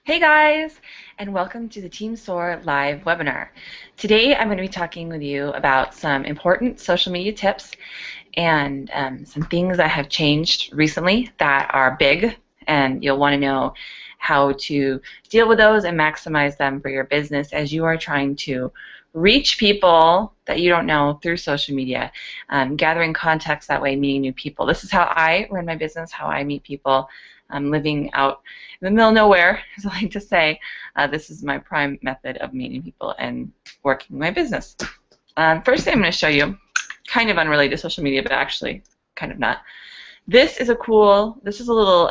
Hey guys, and welcome to the Team SOAR live webinar. Today I'm going to be talking with you about some important social media tips and some things that have changed recently that are big, and you'll want to know how to deal with those and maximize them for your business as you are trying to reach people that you don't know through social media, gathering contacts that way, meeting new people. This is how I run my business, how I meet people. I'm living out in the middle of nowhere, as I like to say. This is my prime method of meeting people and working my business. First thing I'm going to show you, kind of unrelated to social media, but actually kind of not. This is a little,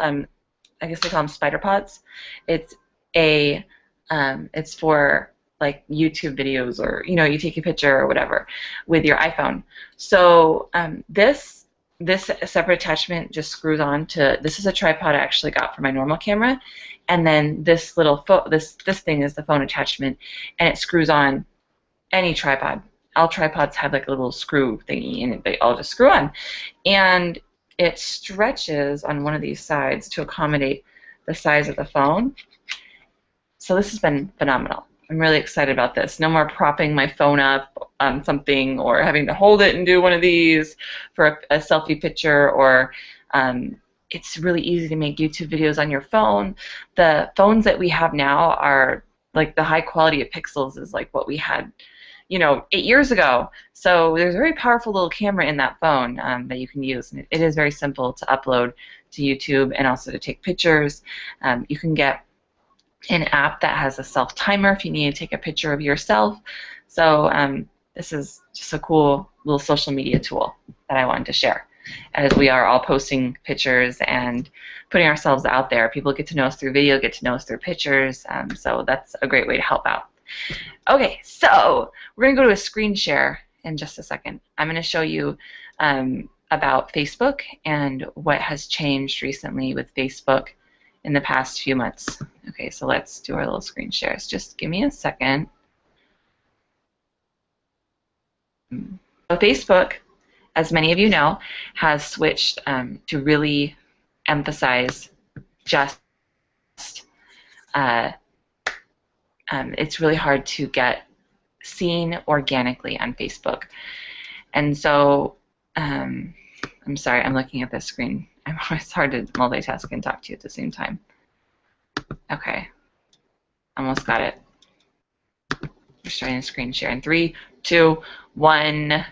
I guess they call them spider pods. It's it's for like YouTube videos, or you take a picture or whatever with your iPhone. So this separate attachment just screws on to, this is a tripod I actually got for my normal camera, and then this little this thing is the phone attachment, and it screws on any tripod. All tripods have like a little screw thingy, and they all just screw on, and it stretches on one of these sides to accommodate the size of the phone. So this has been phenomenal. I'm really excited about this. No more propping my phone up on something or having to hold it and do one of these for a selfie picture, or it's really easy to make YouTube videos on your phone. The phones that we have now are like, the high quality of pixels is like what we had 8 years ago. So there's a very powerful little camera in that phone that you can use. And it is very simple to upload to YouTube and also to take pictures. You can get an app that has a self-timer if you need to take a picture of yourself. So this is just a cool little social media tool that I wanted to share, as we are all posting pictures and putting ourselves out there. People get to know us through video, get to know us through pictures, so that's a great way to help out. Okay, so we're going to go to a screen share in just a second. I'm going to show you about Facebook and what has changed recently with Facebook in the past few months. Okay, so let's do our little screen shares. Just give me a second. So Facebook, as many of you know, has switched to really emphasize just it's really hard to get seen organically on Facebook. And so I'm sorry, I'm looking at this screen. It's hard to multitask and talk to you at the same time. Okay, almost got it. We're starting the screen share in 3, 2, 1.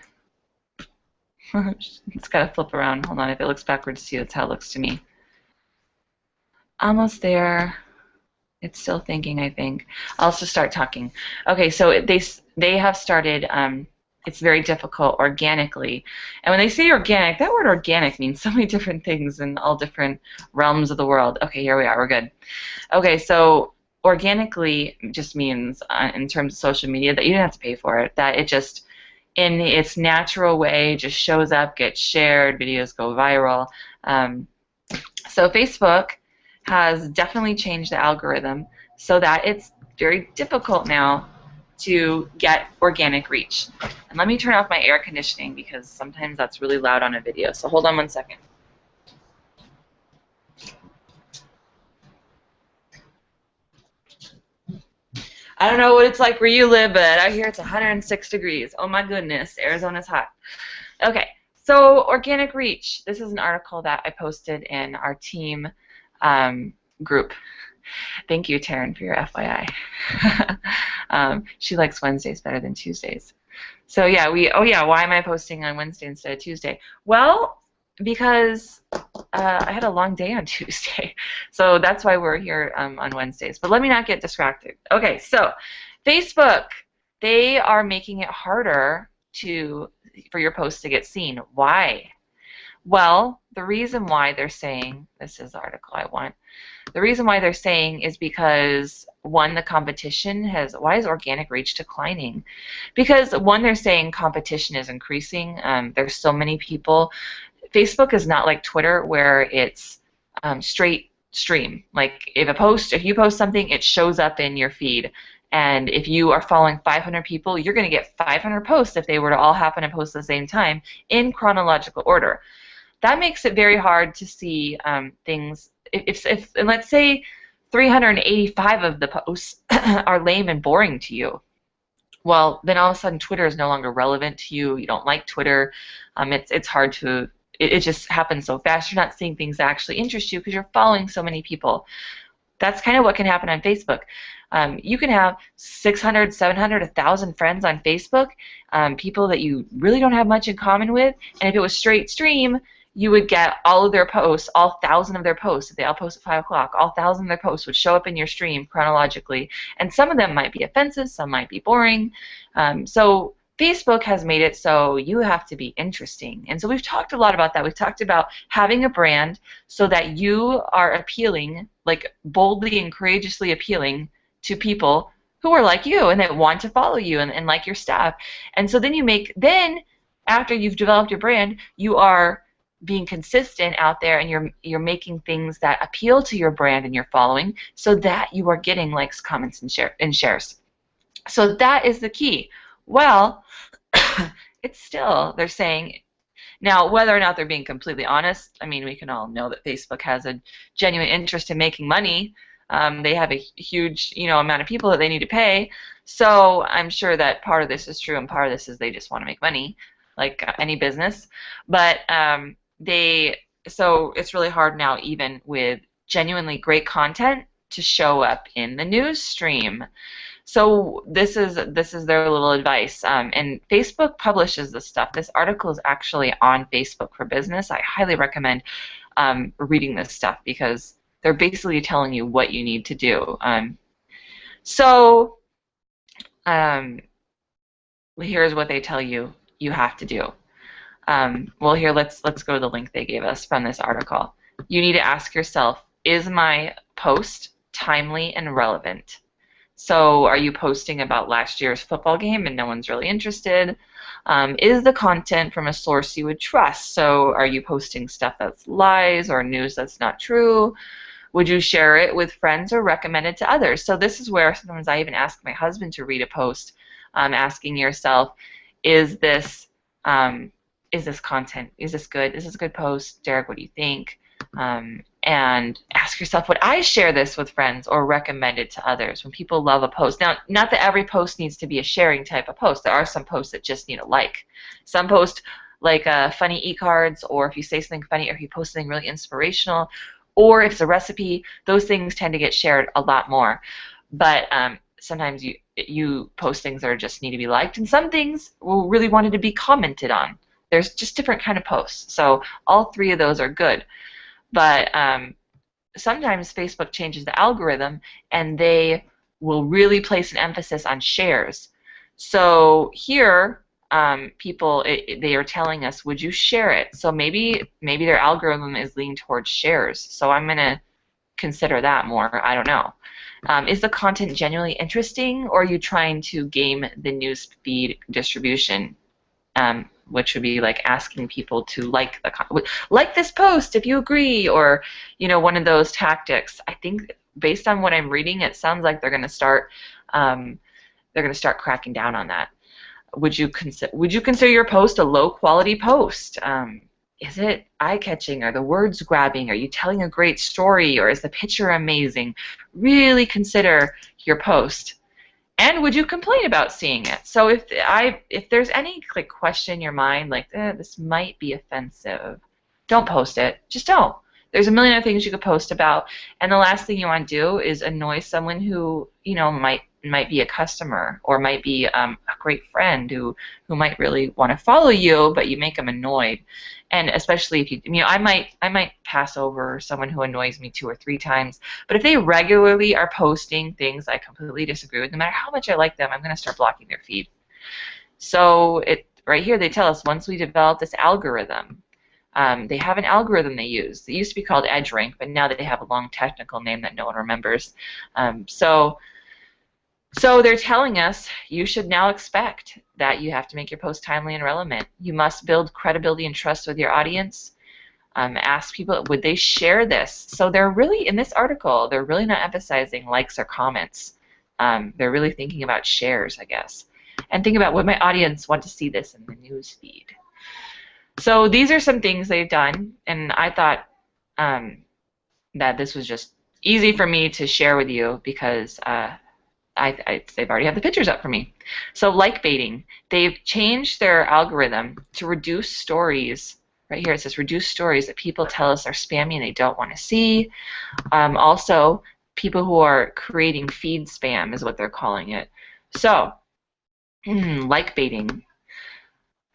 It's got to flip around. Hold on, if it looks backwards to you, that's how it looks to me. Almost there. It's still thinking, I think. I'll also start talking. Okay, so they have started, it's very difficult organically. And when they say organic, that word organic means so many different things in all different realms of the world. Okay, here we are, we're good. Okay, so organically just means, in terms of social media, that you don't have to pay for it, that it just, in its natural way, just shows up, gets shared, videos go viral. So Facebook has definitely changed the algorithm so that it's very difficult now to get organic reach. And let me turn off my air conditioning, because sometimes that's really loud on a video. So hold on one second. I don't know what it's like where you live, but out here it's 106 degrees. Oh my goodness, Arizona's hot. Okay, so organic reach. This is an article that I posted in our team group. Thank you, Taryn, for your FYI. She likes Wednesdays better than Tuesdays. So yeah, why am I posting on Wednesday instead of Tuesday? Well, because I had a long day on Tuesday, so that's why we're here on Wednesdays. But let me not get distracted. Okay, so Facebook, they are making it harder for your posts to get seen. Why? Well, the reason why they're saying, this is the article I want, the reason why they're saying is because, one, the competition why is organic reach declining? Because, one, they're saying competition is increasing. There's so many people. Facebook is not like Twitter, where it's straight stream. Like if you post something, it shows up in your feed. And if you are following 500 people, you're going to get 500 posts if they were to all happen to post at the same time in chronological order. That makes it very hard to see things. If let's say 385 of the posts are lame and boring to you. Well, then all of a sudden Twitter is no longer relevant to you. You don't like Twitter. It's hard to, it just happens so fast. You're not seeing things that actually interest you because you're following so many people. That's kind of what can happen on Facebook. You can have 600, 700, 1,000 friends on Facebook, people that you really don't have much in common with. And if it was straight stream, you would get all of their posts, all 1,000 of their posts. If they all post at 5 o'clock, all 1,000 of their posts would show up in your stream chronologically. And some of them might be offensive, some might be boring. So Facebook has made it so you have to be interesting. And so we've talked a lot about that. We've talked about having a brand so that you are appealing, like boldly and courageously appealing to people who are like you and that want to follow you and like your stuff. And so then after you've developed your brand, you are being consistent out there, and you're making things that appeal to your brand and your following, so that you are getting likes, comments, and shares. So that is the key. Well, it's still, they're saying, now whether or not they're being completely honest, I mean, we can all know that Facebook has a genuine interest in making money. They have a huge, amount of people that they need to pay. So I'm sure that part of this is true, and part of this is they just want to make money, like any business. But so it's really hard now, even with genuinely great content, to show up in the news stream. So this is their little advice. And Facebook publishes this stuff. This article is actually on Facebook for Business. I highly recommend reading this stuff because they're basically telling you what you need to do. Here's what they tell you have to do. Well, here, let's go to the link they gave us from this article. You need to ask yourself, is my post timely and relevant? So are you posting about last year's football game and no one's really interested? Is the content from a source you would trust? So are you posting stuff that's lies or news that's not true? Would you share it with friends or recommend it to others? So this is where sometimes I even ask my husband to read a post, asking yourself, is this content, is this good? Is this a good post? Derek, what do you think? And ask yourself, would I share this with friends or recommend it to others when people love a post? Now, not that every post needs to be a sharing type of post. There are some posts that just need a like. Some posts, like funny e-cards, or if you say something funny, or if you post something really inspirational, or if it's a recipe, those things tend to get shared a lot more. But sometimes you post things that just need to be liked, and some things will really want to be commented on. There's just different kind of posts. So all three of those are good. But sometimes Facebook changes the algorithm, and they will really place an emphasis on shares. So here, they are telling us, would you share it? So maybe their algorithm is leaning towards shares. So I'm going to consider that more. I don't know. Is the content genuinely interesting, or are you trying to game the news feed distribution? Which would be like asking people to like this post if you agree, or one of those tactics. I think based on what I'm reading, it sounds like they're going to start cracking down on that. Would you consider your post a low quality post? Is it eye-catching? Are the words grabbing? Are you telling a great story, or is the picture amazing? Really consider your post. And would you complain about seeing it? So if there's any question in your mind, like this might be offensive, don't post it. Just don't. There's a million other things you could post about, and the last thing you want to do is annoy someone who might be a customer, or might be a great friend who might really want to follow you, but you make them annoyed. And especially if I might pass over someone who annoys me 2 or 3 times, but if they regularly are posting things I completely disagree with, no matter how much I like them, I'm going to start blocking their feed. So right here they tell us, once we develop this algorithm, they have an algorithm they use. It used to be called EdgeRank, but now they have a long technical name that no one remembers. So they're telling us you should now expect that you have to make your post timely and relevant. You must build credibility and trust with your audience. Ask people, would they share this? So they're really, in this article, they're really not emphasizing likes or comments. They're really thinking about shares, I guess. And think about, would my audience want to see this in the news feed? So these are some things they've done, and I thought that this was just easy for me to share with you because they've already have the pictures up for me. So like baiting, they've changed their algorithm to reduce stories. Right here it says reduce stories that people tell us are spammy and they don't want to see. Also, people who are creating feed spam is what they're calling it. So, like baiting.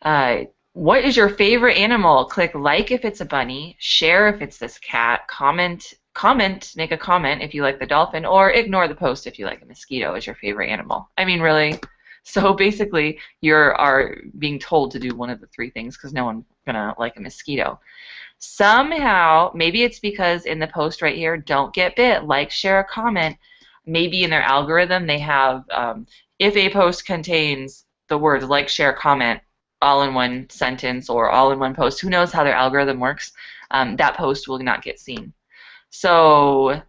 Uh, what is your favorite animal? Click like if it's a bunny, share if it's this cat, make a comment if you like the dolphin, or ignore the post if you like a mosquito as your favorite animal. I mean, really? So basically, you are being told to do one of the three things because no one's gonna like a mosquito. Somehow, maybe it's because in the post right here, don't get bit, like, share, comment. Maybe in their algorithm they have if a post contains the words like, share, comment all in one sentence or all in one post. Who knows how their algorithm works? That post will not get seen. So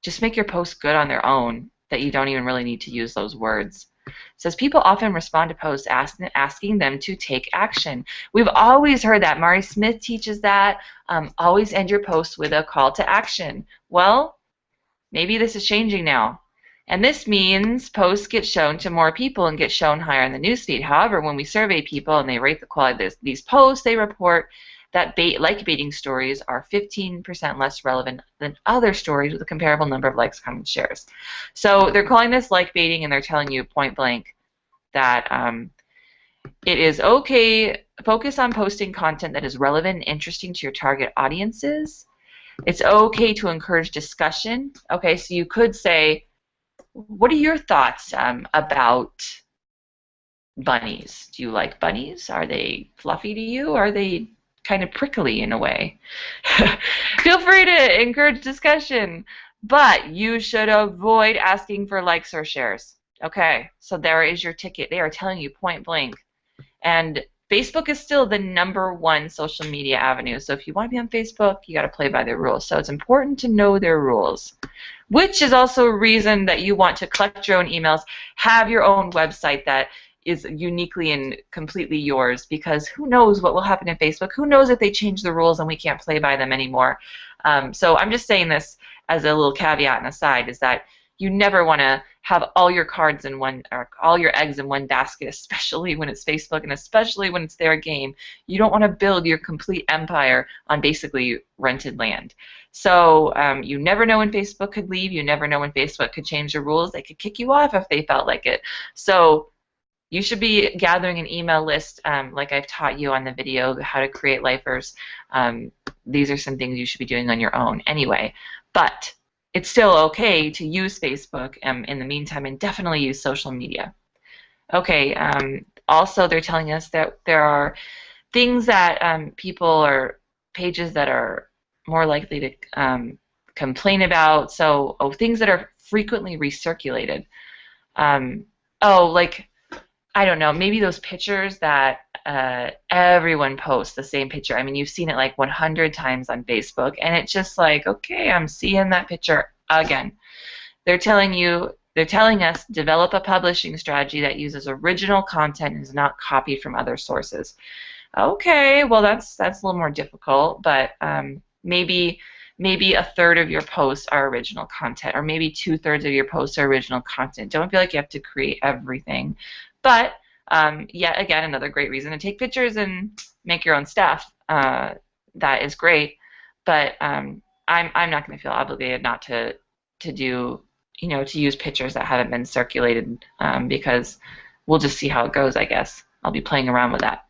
just make your post good on their own that you don't even really need to use those words. It says people often respond to posts asking them to take action. We've always heard that. Mari Smith teaches that. Always end your post with a call to action. Well, maybe this is changing now. And this means posts get shown to more people and get shown higher in the newsfeed. However, when we survey people and they rate the quality of these posts, they report that like baiting stories are 15% less relevant than other stories with a comparable number of likes, comments, shares. So they're calling this like baiting, and they're telling you point blank that it is okay. Focus on posting content that is relevant and interesting to your target audiences. It's okay to encourage discussion. Okay, so you could say, what are your thoughts about bunnies? Do you like bunnies? Are they fluffy to you? Are they kind of prickly in a way? Feel free to encourage discussion, but you should avoid asking for likes or shares. Okay, so there is your ticket. They are telling you point blank. And Facebook is still the #1 social media avenue. So if you want to be on Facebook, you got to play by their rules. So it's important to know their rules, which is also a reason that you want to collect your own emails, have your own website that is uniquely and completely yours, because who knows what will happen in Facebook? Who knows if they change the rules and we can't play by them anymore? So I'm just saying this as a little caveat and aside, is that you never want to have all your cards in one, or all your eggs in one basket, especially when it's Facebook and especially when it's their game. You don't want to build your complete empire on basically rented land. So you never know when Facebook could leave. You never know when Facebook could change the rules. They could kick you off if they felt like it. So you should be gathering an email list, like I've taught you on the video, how to create lifers. These are some things you should be doing on your own anyway. But it's still okay to use Facebook in the meantime, and definitely use social media. Okay, also they're telling us that there are things that people or pages that are more likely to complain about. So, things that are frequently recirculated. Like, I don't know, maybe those pictures that everyone posts the same picture. I mean, you've seen it like 100 times on Facebook, and it's just like, okay, I'm seeing that picture again. They're telling us develop a publishing strategy that uses original content and is not copied from other sources. Okay, well that's a little more difficult, but maybe a third of your posts are original content, or maybe 2/3 of your posts are original content. Don't feel like you have to create everything. But yet again, another great reason to take pictures and make your own stuff. That is great, but I'm not going to feel obligated not to do, to use pictures that haven't been circulated, because we'll just see how it goes, I guess. I'll be playing around with that.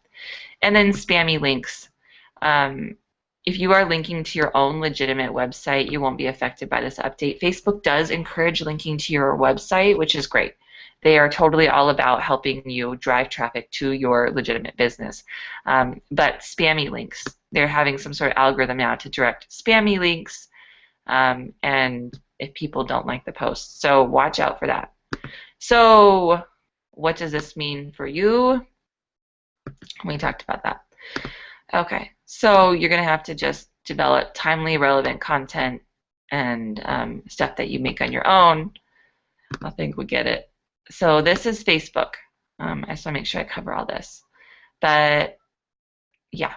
And then spammy links. If you are linking to your own legitimate website, you won't be affected by this update. Facebook does encourage linking to your website, which is great. They are totally all about helping you drive traffic to your legitimate business. But spammy links, they're having some sort of algorithm now to direct spammy links, and if people don't like the post. So watch out for that. So what does this mean for you? We talked about that. Okay, so you're going to have to just develop timely, relevant content and stuff that you make on your own. I think we get it. So this is Facebook. I just want to make sure I cover all this. But yeah,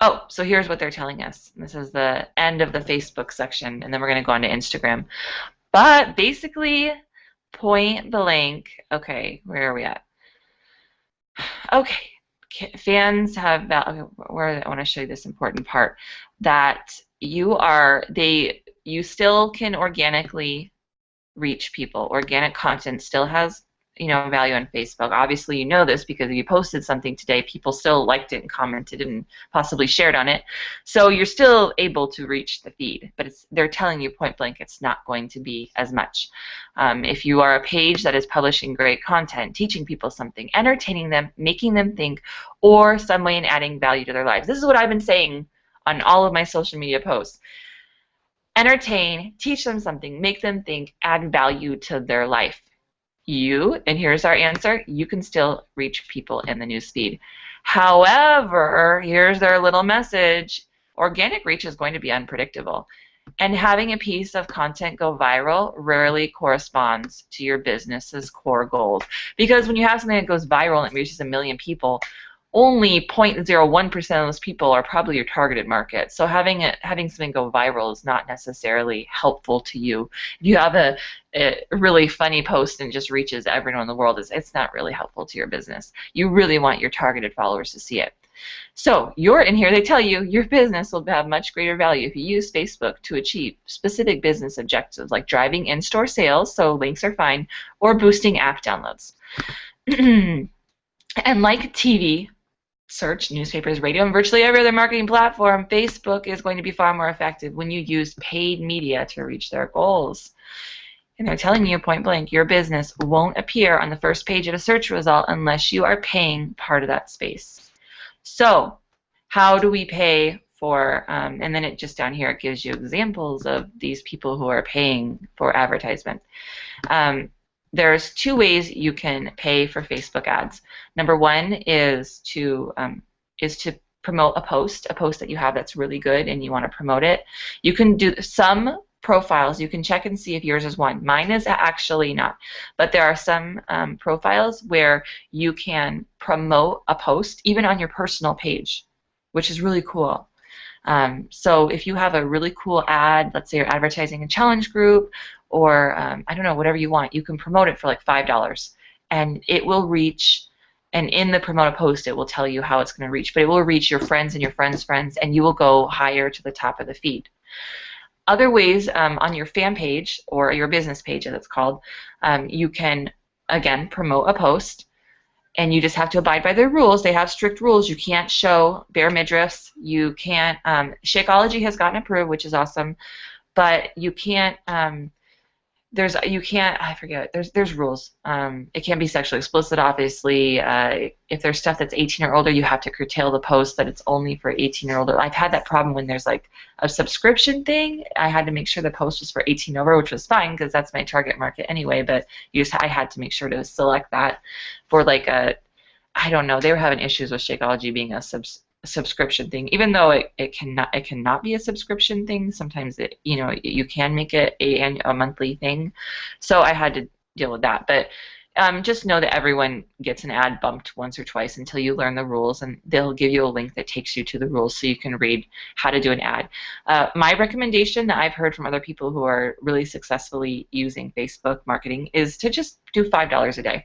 Oh, so here's what they're telling us. This is the end of the Facebook section, and then we're going to go on to Instagram. But basically, point blank, okay, where are we at? Okay, fans have, okay, where I want to show you this important part, that you still can organically reach people. Organic content still has, value on Facebook. Obviously, you know this because if you posted something today, people still liked it and commented and possibly shared on it. So you're still able to reach the feed, but they're telling you point blank it's not going to be as much. If you are a page that is publishing great content, teaching people something, entertaining them, making them think, or some way in adding value to their lives. This is what I've been saying on all of my social media posts. Entertain, teach them something, make them think, add value to their life. And here's our answer, you can still reach people in the newsfeed. However, here's their little message, organic reach is going to be unpredictable. And having a piece of content go viral rarely corresponds to your business's core goals. Because when you have something that goes viral and it reaches 1 million people, only 0.01% of those people are probably your targeted market. So having something go viral is not necessarily helpful to you. If you have a really funny post and just reaches everyone in the world, it's not really helpful to your business. You really want your targeted followers to see it. So you're in here, they tell you your business will have much greater value if you use Facebook to achieve specific business objectives like driving in-store sales, so links are fine, or boosting app downloads. And like TV, search, newspapers, radio, and virtually every other marketing platform, Facebook is going to be far more effective when you use paid media to reach their goals. And they're telling you point blank, your business won't appear on the first page of a search result unless you are paying part of that space. So how do we pay for, and then it just down here, it gives you examples of these people who are paying for advertisement. There's two ways you can pay for Facebook ads. Number one is to promote a post that you have that's really good and you want to promote it. You can do some profiles. You can check and see if yours is one. Mine is actually not, but there are some profiles where you can promote a post even on your personal page, which is really cool. So if you have a really cool ad, let's say you're advertising a challenge group, or I don't know, whatever you want, you can promote it for like $5, and it will reach. And in the promote a post, it will tell you how it's going to reach, but it will reach your friends and your friends' friends, and you will go higher to the top of the feed. Other ways, on your fan page or your business page, as it's called, you can again promote a post. And you just have to abide by their rules. They have strict rules. You can't show bare midriffs. You can't. Shakeology has gotten approved, which is awesome, but you can't. You can't. I forget. There's rules. It can't be sexually explicit, obviously. If there's stuff that's 18 or older, you have to curtail the post that it's only for 18 or older. I've had that problem when there's like a subscription thing. I had to make sure the post was for 18 over, which was fine because that's my target market anyway. But I had to make sure to select that for like I don't know. They were having issues with Shakeology being a subscription thing, even though it cannot be a subscription thing. Sometimes you can make it a monthly thing. So I had to deal with that. But just know that everyone gets an ad bumped once or twice until you learn the rules, and they'll give you a link that takes you to the rules so you can read how to do an ad. My recommendation that I've heard from other people who are really successfully using Facebook marketing is to just do $5 a day.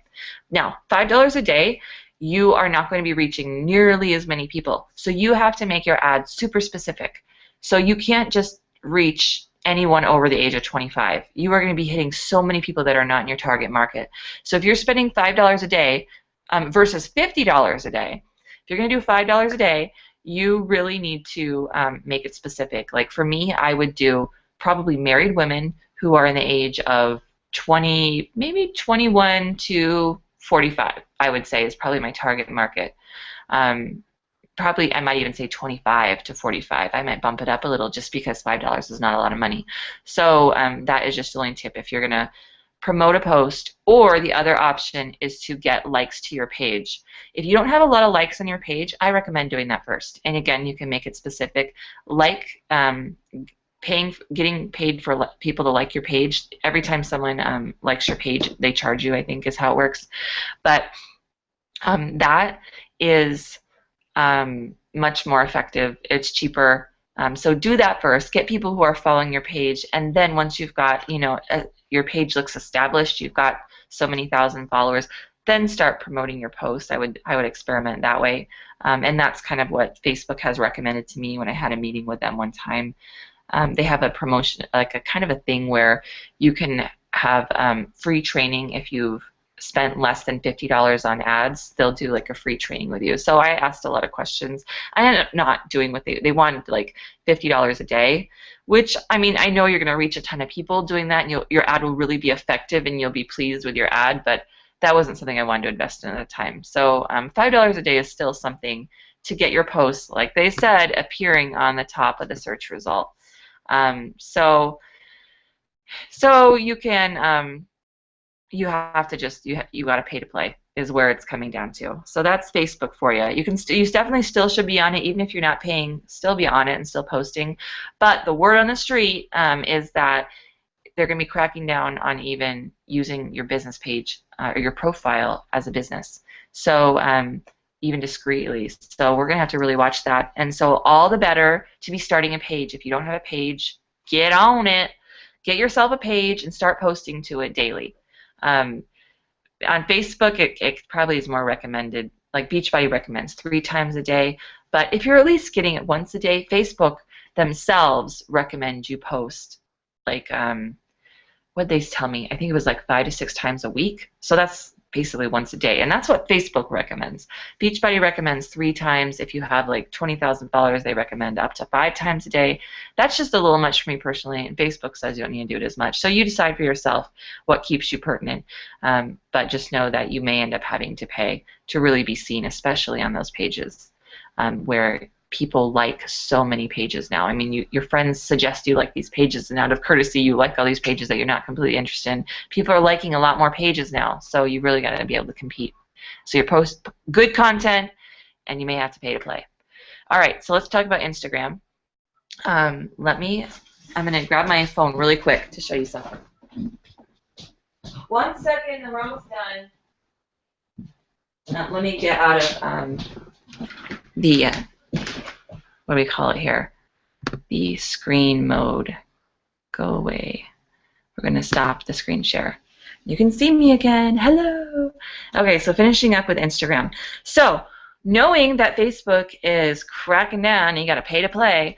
Now, $5 a day, you are not going to be reaching nearly as many people. So you have to make your ad super specific. So you can't just reach anyone over the age of 25. You are going to be hitting so many people that are not in your target market. So if you're spending $5 a day versus $50 a day, if you're going to do $5 a day, you really need to make it specific. Like for me, I would do probably married women who are in the age of 20, maybe 21 to 45, I would say, is probably my target market. Probably, I might even say 25 to 45. I might bump it up a little just because $5 is not a lot of money. So that is just the only tip if you're going to promote a post. Or the other option is to get likes to your page. If you don't have a lot of likes on your page, I recommend doing that first. And again, you can make it specific. Getting paid for people to like your page. Every time someone likes your page, they charge you, I think is how it works. But that is much more effective. It's cheaper. So do that first. Get people who are following your page, and then once you've got, your page looks established, you've got so many thousand followers, then start promoting your posts. I would experiment that way, and that's kind of what Facebook has recommended to me when I had a meeting with them one time. They have a promotion, like a kind of a thing where you can have free training if you've spent less than $50 on ads. They'll do like a free training with you. So I asked a lot of questions. I ended up not doing what they wanted, like $50 a day, which, I mean, I know you're going to reach a ton of people doing that, and your ad will really be effective and you'll be pleased with your ad, but that wasn't something I wanted to invest in at the time. So $5 a day is still something to get your posts, like they said, appearing on the top of the search result. So you can, you have to just, you got to pay to play is where it's coming down to. So that's Facebook for you. You definitely still should be on it, even if you're not paying, still be on it and still posting. But the word on the street is that they're going to be cracking down on even using your business page or your profile as a business. So even discreetly. So we're going to have to really watch that. And so all the better to be starting a page. If you don't have a page, get on it. Get yourself a page and start posting to it daily. On Facebook, it probably is more recommended. Like Beachbody recommends 3 times a day. But if you're at least getting it once a day, Facebook themselves recommend you post like what they tell me. I think it was like 5 to 6 times a week. So that's basically once a day, and that's what Facebook recommends. Beachbody recommends 3 times. If you have like 20,000 followers, they recommend up to 5 times a day. That's just a little much for me personally, and Facebook says you don't need to do it as much. So you decide for yourself what keeps you pertinent, but just know that you may end up having to pay to really be seen, especially on those pages where people like so many pages now. I mean, your friends suggest you like these pages, and out of courtesy, you like all these pages that you're not completely interested in. People are liking a lot more pages now, so you really got to be able to compete. So you post good content, and you may have to pay to play. All right, so let's talk about Instagram. I'm going to grab my phone really quick to show you something. 1 second, the room's done. Let me get out of the what do we call it here? The screen mode. Go away. We're going to stop the screen share. You can see me again. Hello. Okay, so finishing up with Instagram. So knowing that Facebook is cracking down and you got to pay to play,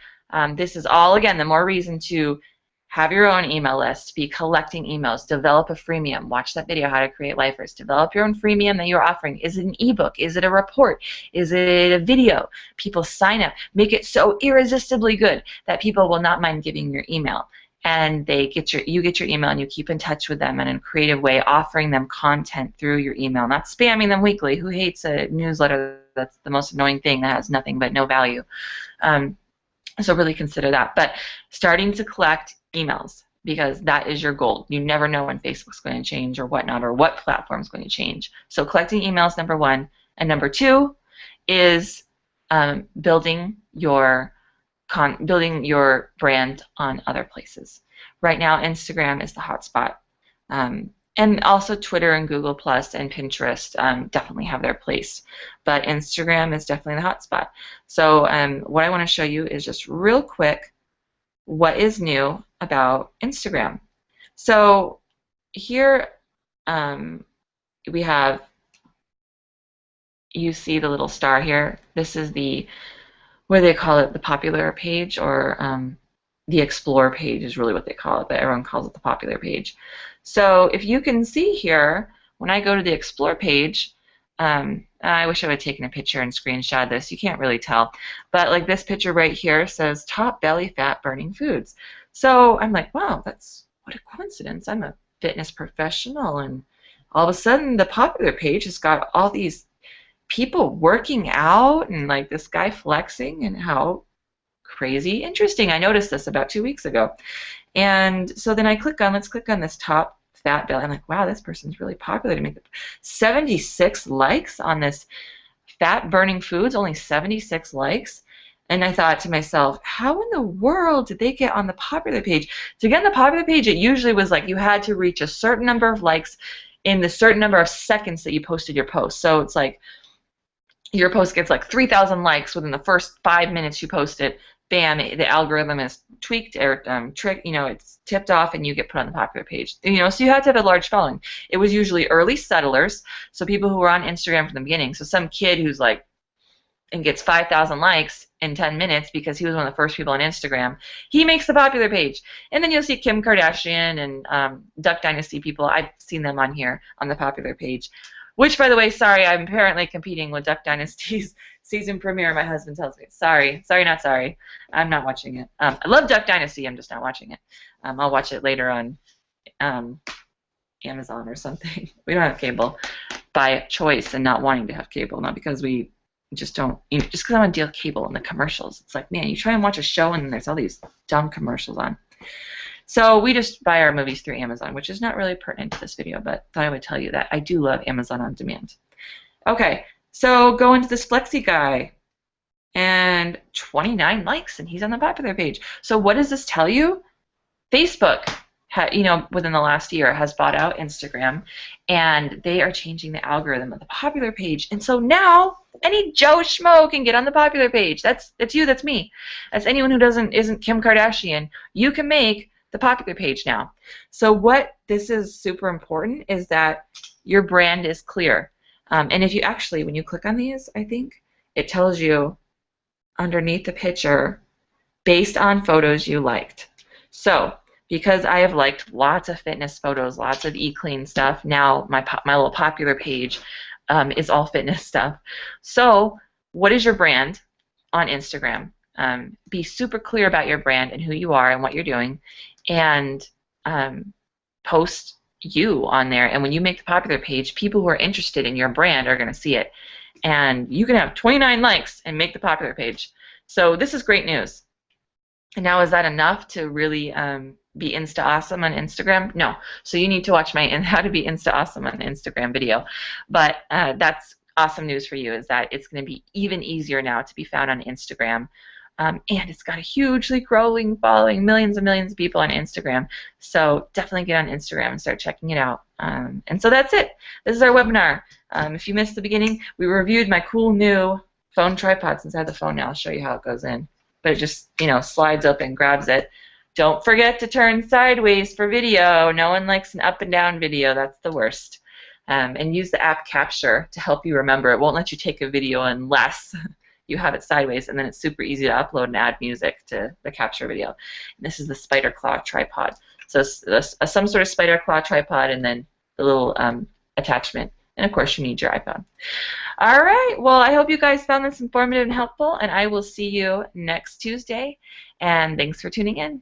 this is all, again, the more reason to have your own email list, be collecting emails, develop a freemium, watch that video, How to Create Lifers, develop your own freemium that you're offering. Is it an ebook? Is it a report? Is it a video? People sign up. Make it so irresistibly good that people will not mind giving your email. And you get your email and you keep in touch with them in a creative way, offering them content through your email, not spamming them weekly. Who hates a newsletter that's the most annoying thing that has nothing but no value? So really consider that. But starting to collect emails, because that is your goal. You never know when Facebook's going to change or whatnot, or what platform's going to change. So collecting emails, number 1. And number 2 is building your brand on other places. Right now, Instagram is the hot spot. And also Twitter and Google Plus and Pinterest definitely have their place. But Instagram is definitely the hot spot. So what I want to show you is just real quick what is new about Instagram. So here we have, you see the little star here. This is the, what do they call it, the popular page, or the explore page is really what they call it, but everyone calls it the popular page. So if you can see here, when I go to the explore page, I wish I would have taken a picture and screenshot this. You can't really tell. But like this picture right here says top belly fat burning foods. So I'm like, wow, what a coincidence. I'm a fitness professional, and all of a sudden the popular page has got all these people working out and like this guy flexing, and how crazy interesting. I noticed this about 2 weeks ago. And so then let's click on this top fat belly. I'm like, wow, this person's really popular to me. 76 likes on this fat burning foods, only 76 likes. And I thought to myself, how in the world did they get on the popular page? To get on the popular page, it usually was like you had to reach a certain number of likes in the certain number of seconds that you posted your post. So it's like, your post gets like 3,000 likes within the first 5 minutes you post it, bam, the algorithm is tweaked or it's tipped off and you get put on the popular page. So you have to have a large following. It was usually early settlers, so people who were on Instagram from the beginning. So some kid who's like, and gets 5,000 likes in 10 minutes because he was one of the first people on Instagram, he makes the popular page. And then you'll see Kim Kardashian and Duck Dynasty people. I've seen them on here on the popular page. Which, by the way, sorry, I'm apparently competing with Duck Dynasty's season premiere, my husband tells me. Sorry, not sorry. I'm not watching it. I love Duck Dynasty, I'm just not watching it. I'll watch it later on Amazon or something. We don't have cable by choice and not wanting to have cable, not because we just don't, just because I want to deal with cable and the commercials. It's like, man, you try and watch a show and there's all these dumb commercials on. So we just buy our movies through Amazon, which is not really pertinent to this video, but thought I would tell you that I do love Amazon on demand. Okay, so go into this Flexi guy, and 29 likes, and he's on the popular page. So what does this tell you? Facebook, within the last year, has bought out Instagram, and they are changing the algorithm of the popular page. And so now any Joe Schmo can get on the popular page. That's you. That's me. That's anyone who isn't Kim Kardashian. You can make the popular page now. So what this is super important is that your brand is clear. And if you actually, when you click on these, I think it tells you underneath the picture based on photos you liked. So because I have liked lots of fitness photos, lots of e-clean stuff, now my little popular page is all fitness stuff. So what is your brand on Instagram? Be super clear about your brand and who you are and what you're doing, and post you on there. And when you make the popular page, people who are interested in your brand are going to see it. And you can have 29 likes and make the popular page. So this is great news. And now, is that enough to really be Insta awesome on Instagram? No. So you need to watch my How to Be Insta Awesome on Instagram video. But that's awesome news for you, is that it's going to be even easier now to be found on Instagram. And it's got a hugely growing following, millions and millions of people on Instagram. So definitely get on Instagram and start checking it out. And so that's it. This is our webinar. If you missed the beginning, we reviewed my cool new phone tripod. Since I have the phone now, I'll show you how it goes in. But it just, slides open, grabs it. Don't forget to turn sideways for video. No one likes an up and down video. That's the worst. And use the app Capture to help you remember. It won't let you take a video unless you have it sideways, and then it's super easy to upload and add music to the Capture video. And this is the spider claw tripod. So some sort of spider claw tripod, and then the little attachment. And of course, you need your iPhone. All right. Well, I hope you guys found this informative and helpful, and I will see you next Tuesday. And thanks for tuning in.